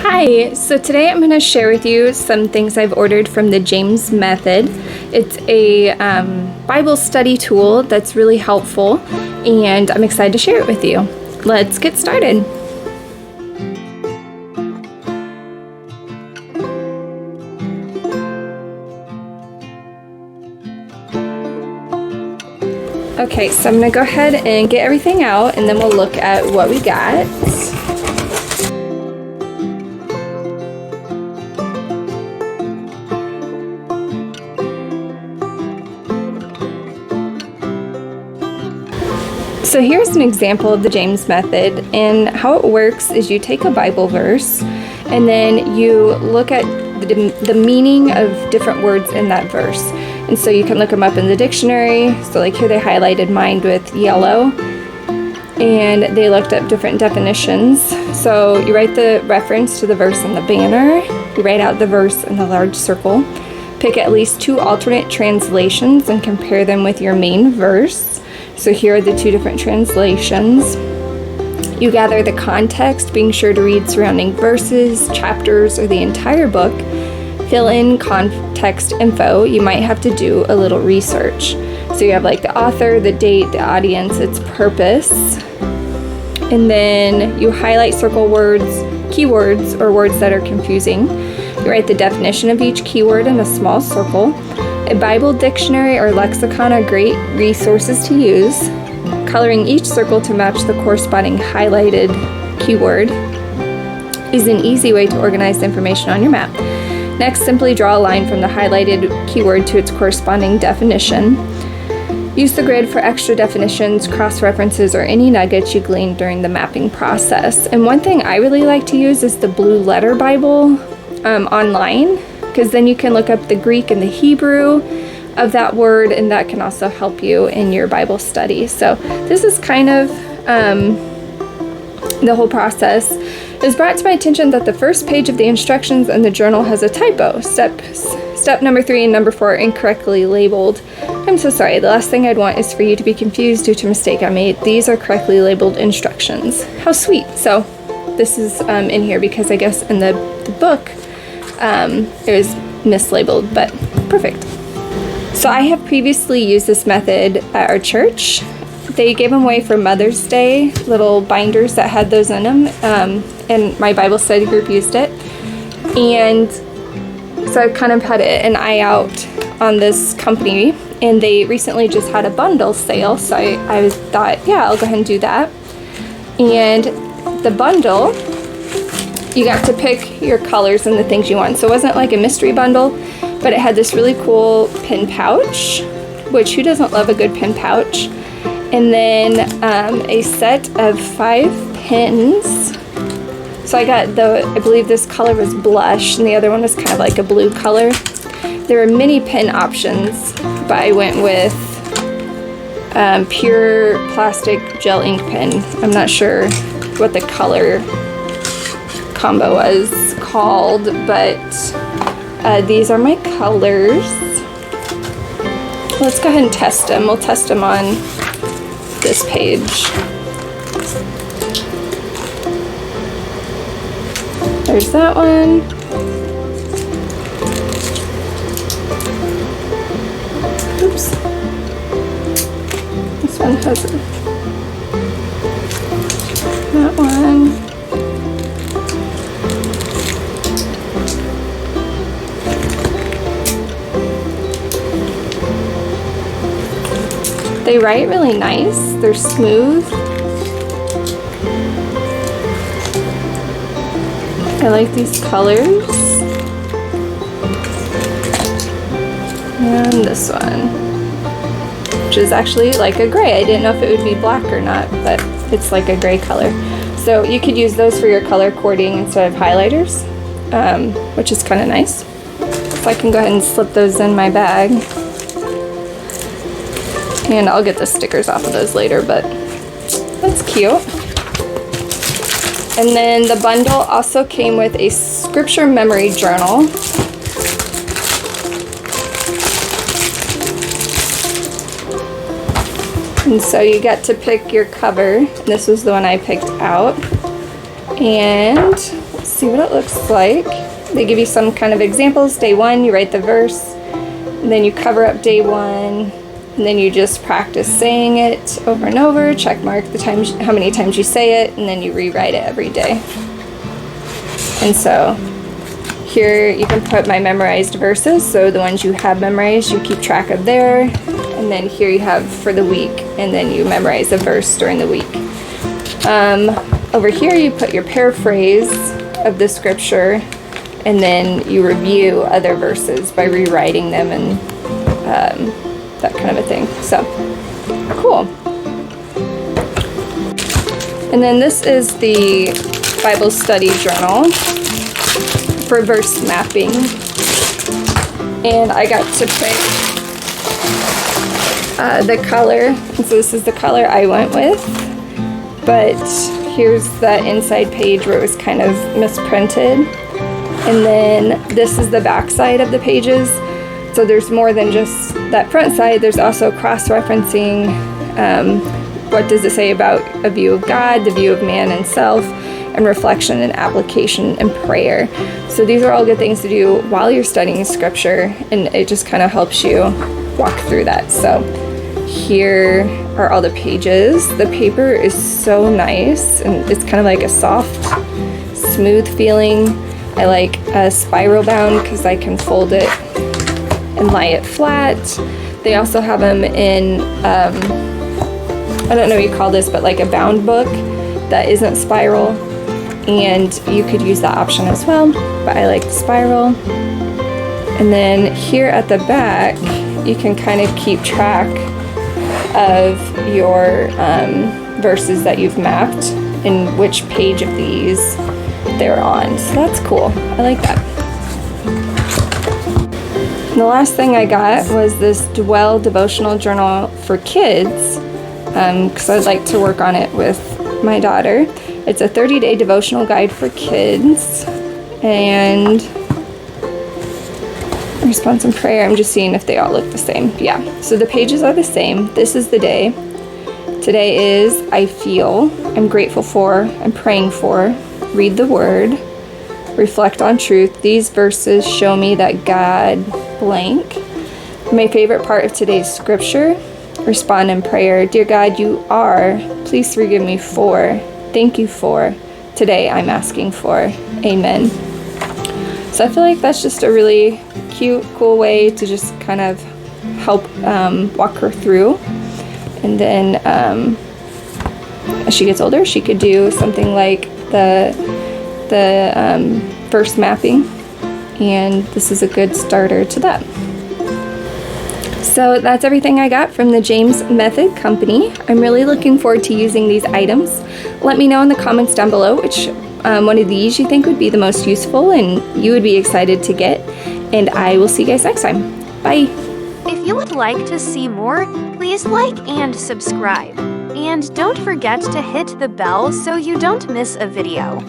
Hi, so today I'm going to share with you some things I've ordered from the James Method. It's a Bible study tool that's really helpful, and I'm excited to share it with you. Let's get started. Okay, so I'm going to go ahead and get everything out, and then we'll look at what we got. So here's an example of the James Method, and how it works is you take a Bible verse and then you look at the meaning of different words in that verse. And so you can look them up in the dictionary. So like here they highlighted mine with yellow, and they looked up different definitions. So you write the reference to the verse in the banner, you write out the verse in the large circle, pick at least 2 alternate translations and compare them with your main verse. So here are the 2 different translations. You gather the context, being sure to read surrounding verses, chapters, or the entire book. Fill in context info. You might have to do a little research. So you have like the author, the date, the audience, its purpose. And then you highlight circle words, keywords, or words that are confusing. You write the definition of each keyword in a small circle. A Bible dictionary or lexicon are great resources to use. Coloring each circle to match the corresponding highlighted keyword is an easy way to organize the information on your map. Next, simply draw a line from the highlighted keyword to its corresponding definition. Use the grid for extra definitions, cross-references, or any nuggets you glean during the mapping process. And one thing I really like to use is the Blue Letter Bible online, because then you can look up the Greek and the Hebrew of that word, and that can also help you in your Bible study. So this is kind of the whole process. It was brought to my attention that the first page of the instructions in the journal has a typo. Step number 3 and number 4 are incorrectly labeled. I'm so sorry. The last thing I'd want is for you to be confused due to a mistake I made. These are correctly labeled instructions. How sweet. So this is in here because I guess in the book it was mislabeled, but perfect. So I have previously used this method at our church. They gave them away for Mother's Day, little binders that had those in them, and my Bible study group used it. And so I kind of had an eye out on this company, and they recently just had a bundle sale, so I thought, yeah, I'll go ahead and do that. And the bundle, you got to pick your colors and the things you want. So it wasn't like a mystery bundle, but it had this really cool pin pouch, which who doesn't love a good pin pouch? And then a set of 5 pins. So I got I believe this color was blush, and the other one was kind of like a blue color. There were many pin options, but I went with pure plastic gel ink pen. I'm not sure what the color combo was called, but these are my colors. Let's go ahead and test them. We'll test them on this page. There's that one. Oops. This one has that one. They write really nice. They're smooth. I like these colors. And this one, which is actually like a gray. I didn't know if it would be black or not, but it's like a gray color. So you could use those for your color coding instead of highlighters, which is kind of nice. So I can go ahead and slip those in my bag. And I'll get the stickers off of those later, but that's cute. And then the bundle also came with a scripture memory journal. And so you get to pick your cover. This was the one I picked out. And let's see what it looks like. They give you some kind of examples. Day 1, you write the verse, and then you cover up day 1, and then you just practice saying it over and over, check mark the times, how many times you say it, and then you rewrite it every day. And so here you can put my memorized verses, so the ones you have memorized you keep track of there, and then here you have for the week, and then you memorize a verse during the week. Over here you put your paraphrase of the scripture, and then you review other verses by rewriting them and that kind of a thing. So cool. And then this is the Bible study journal for verse mapping, and I got to pick the color, and so this is the color I went with, but here's the inside page where it was kind of misprinted, and then this is the back side of the pages. So there's more than just that front side, there's also cross-referencing, what does it say about a view of God, the view of man and self, and reflection and application and prayer. So these are all good things to do while you're studying scripture, and it just kind of helps you walk through that. So here are all the pages. The paper is so nice, and it's kind of like a soft, smooth feeling. I like a spiral bound because I can fold it and lie it flat. They also have them in, I don't know what you call this, but like a bound book that isn't spiral, and you could use that option as well, but I like the spiral. And then here at the back you can kind of keep track of your verses that you've mapped and which page of these they're on. So that's cool. I like that. And the last thing I got was this Dwell devotional journal for kids, because I'd like to work on it with my daughter. It's a 30-day devotional guide for kids, and response and prayer. I'm just seeing if they all look the same. Yeah, so the pages are the same. This is the day. Today is I feel, I'm grateful for, I'm praying for, read the word, reflect on truth. These verses show me that God blank. My favorite part of today's scripture, respond in prayer. Dear God, you are, please forgive me for, thank you for, today I'm asking for, amen. So I feel like that's just a really cute, cool way to just kind of help walk her through. And then as she gets older, she could do something like the verse mapping, and this is a good starter to that. So that's everything I got from the James Method Company. I'm really looking forward to using these items. Let me know in the comments down below which one of these you think would be the most useful and you would be excited to get, and I will see you guys next time. Bye! If you would like to see more, please like and subscribe. And don't forget to hit the bell so you don't miss a video.